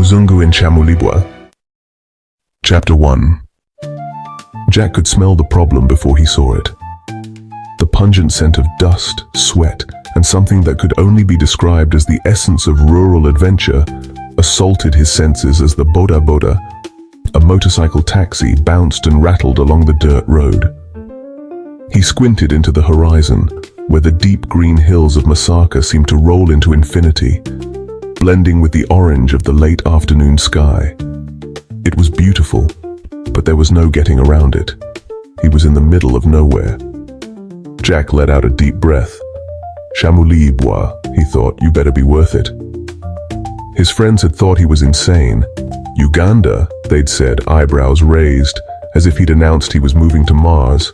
AMuzunguInKyamulibwa. Chapter 1. Jack could smell the problem before he saw it. The pungent scent of dust, sweat, and something that could only be described as the essence of rural adventure assaulted his senses as the boda boda, a motorcycle taxi, bounced and rattled along the dirt road. He squinted into the horizon, where the deep green hills of Masaka seemed to roll into infinity, blending with the orange of the late afternoon sky. It was beautiful, but there was no getting around it. He was in the middle of nowhere. Jack let out a deep breath. Kyamulibwa, he thought, you better be worth it. His friends had thought he was insane. Uganda, they'd said, eyebrows raised, as if he'd announced he was moving to Mars.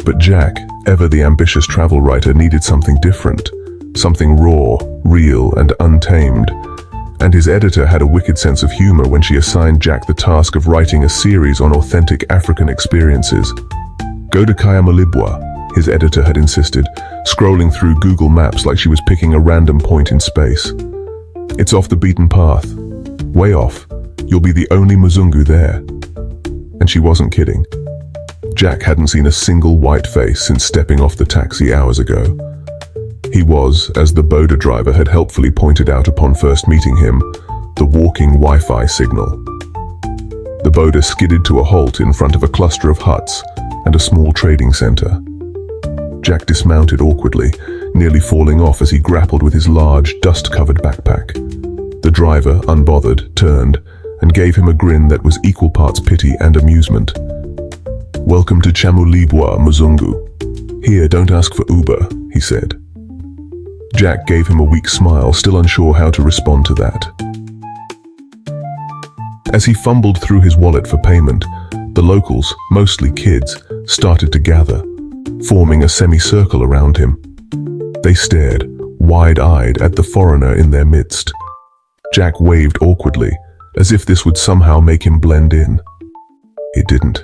But Jack, ever the ambitious travel writer, needed something different, something raw, real, and untamed. And his editor had a wicked sense of humor when she assigned Jack the task of writing a series on authentic African experiences. Go to Kyamulibwa, his editor had insisted, scrolling through Google Maps like she was picking a random point in space. It's off the beaten path. Way off. You'll be the only Muzungu there. And she wasn't kidding. Jack hadn't seen a single white face since stepping off the taxi hours ago. He was, as the boda driver had helpfully pointed out upon first meeting him, the walking Wi-Fi signal. The boda skidded to a halt in front of a cluster of huts and a small trading center. Jack dismounted awkwardly, nearly falling off as he grappled with his large, dust-covered backpack. The driver, unbothered, turned and gave him a grin that was equal parts pity and amusement. Welcome to Kyamulibwa, Muzungu. Here, don't ask for Uber, he said. Jack gave him a weak smile, still unsure how to respond to that. As he fumbled through his wallet for payment, the locals, mostly kids, started to gather, forming a semicircle around him. They stared, wide-eyed, at the foreigner in their midst. Jack waved awkwardly, as if this would somehow make him blend in. It didn't.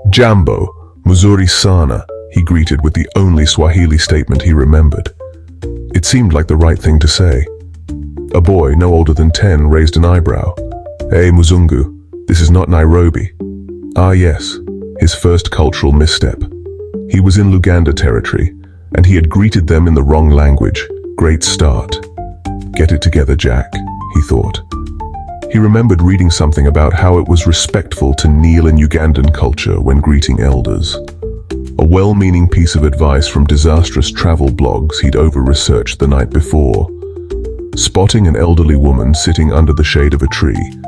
Jambo, Mzuri sana, he greeted with the only Swahili statement he remembered. It seemed like the right thing to say. A boy no older than 10 raised an eyebrow. Hey Muzungu, this is not Nairobi. Ah yes, his first cultural misstep. He was in Uganda territory, and he had greeted them in the wrong language. Great start. Get it together, Jack, he thought. He remembered reading something about how it was respectful to kneel in Ugandan culture when greeting elders. A well-meaning piece of advice from disastrous travel blogs he'd over-researched the night before. Spotting an elderly woman sitting under the shade of a tree,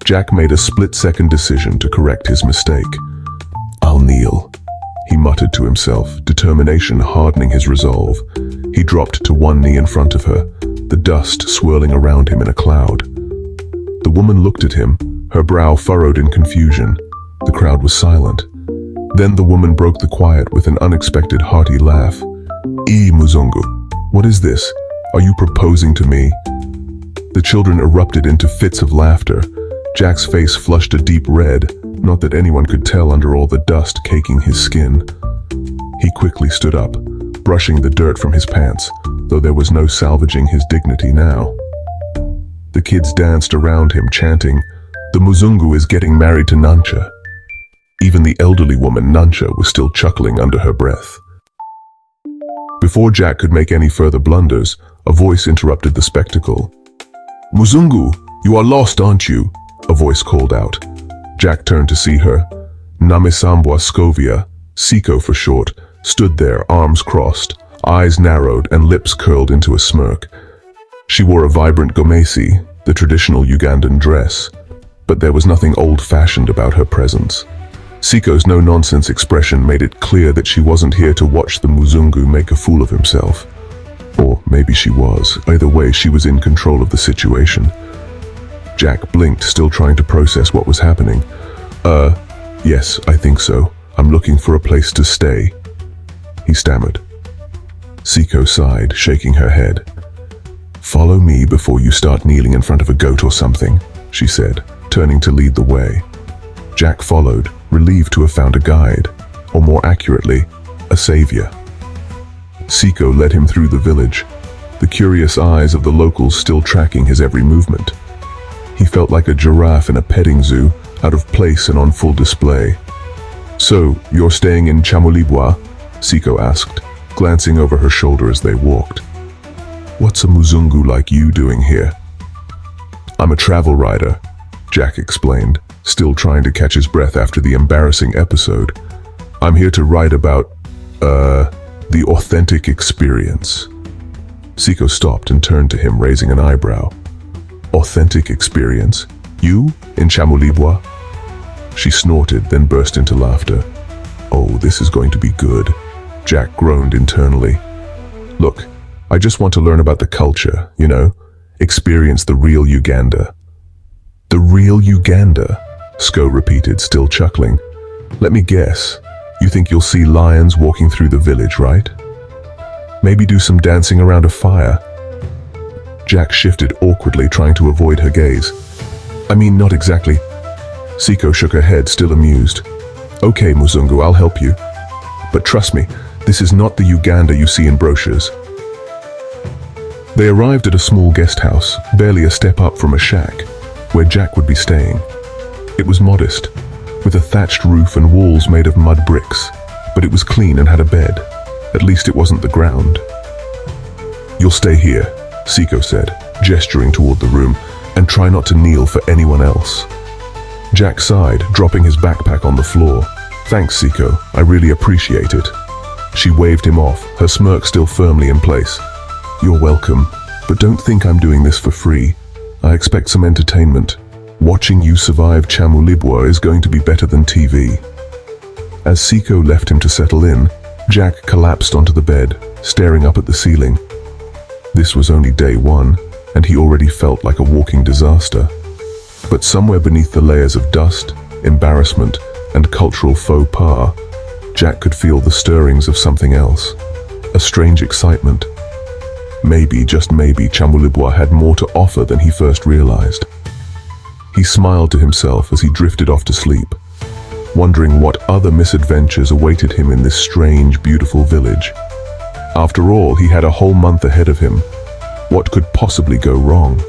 Jack made a split-second decision to correct his mistake. I'll kneel, he muttered to himself, determination hardening his resolve. He dropped to one knee in front of her, the dust swirling around him in a cloud. The woman looked at him, her brow furrowed in confusion. The crowd was silent. Then the woman broke the quiet with an unexpected hearty laugh. Muzungu, what is this? Are you proposing to me? The children erupted into fits of laughter. Jack's face flushed a deep red, not that anyone could tell under all the dust caking his skin. He quickly stood up, brushing the dirt from his pants, though there was no salvaging his dignity now. The kids danced around him, chanting, "The Muzungu is getting married to Nancha." Even the elderly woman, Nancha, was still chuckling under her breath. Before Jack could make any further blunders, a voice interrupted the spectacle. "Muzungu, you are lost, aren't you?" a voice called out. Jack turned to see her. Nnamisambwa Scovia, Siko for short, stood there, arms crossed, eyes narrowed and lips curled into a smirk. She wore a vibrant gomesi, the traditional Ugandan dress, but there was nothing old-fashioned about her presence. Siko's no-nonsense expression made it clear that she wasn't here to watch the Muzungu make a fool of himself. Or maybe she was. Either way, she was in control of the situation. Jack blinked, still trying to process what was happening. Yes, I think so. I'm looking for a place to stay," he stammered. Siko sighed, shaking her head. "Follow me before you start kneeling in front of a goat or something," she said, turning to lead the way. Jack followed, relieved to have found a guide, or more accurately, a savior. Siko led him through the village, the curious eyes of the locals still tracking his every movement. He felt like a giraffe in a petting zoo, out of place and on full display. "So, you're staying in Kyamulibwa?" Siko asked, glancing over her shoulder as they walked. "What's a Muzungu like you doing here?" "I'm a travel writer," Jack explained, still trying to catch his breath after the embarrassing episode. "I'm here to write about, the authentic experience." Siko stopped and turned to him, raising an eyebrow. "Authentic experience? You, in Kyamulibwa?" She snorted, then burst into laughter. "Oh, this is going to be good," Jack groaned internally. "Look, I just want to learn about the culture, experience the real Uganda." "The real Uganda?" Sko repeated, still chuckling. "Let me guess. You think you'll see lions walking through the village, right? Maybe do some dancing around a fire?" Jack shifted awkwardly, trying to avoid her gaze. "I mean, not exactly." Siko shook her head, still amused. "Okay, Muzungu, I'll help you. But trust me, this is not the Uganda you see in brochures." They arrived at a small guest house, barely a step up from a shack, where Jack would be staying. It was modest, with a thatched roof and walls made of mud bricks, but it was clean and had a bed. At least it wasn't the ground. "You'll stay here," Siko said, gesturing toward the room, "and try not to kneel for anyone else." Jack sighed, dropping his backpack on the floor. "Thanks, Siko. I really appreciate it." She waved him off, her smirk still firmly in place. "You're welcome, but don't think I'm doing this for free. I expect some entertainment. Watching you survive Kyamulibwa is going to be better than TV." As Siko left him to settle in, Jack collapsed onto the bed, staring up at the ceiling. This was only day one, and he already felt like a walking disaster. But somewhere beneath the layers of dust, embarrassment, and cultural faux pas, Jack could feel the stirrings of something else. A strange excitement. Maybe, just maybe, Kyamulibwa had more to offer than he first realized. He smiled to himself as he drifted off to sleep, wondering what other misadventures awaited him in this strange, beautiful village. After all, he had a whole month ahead of him. What could possibly go wrong?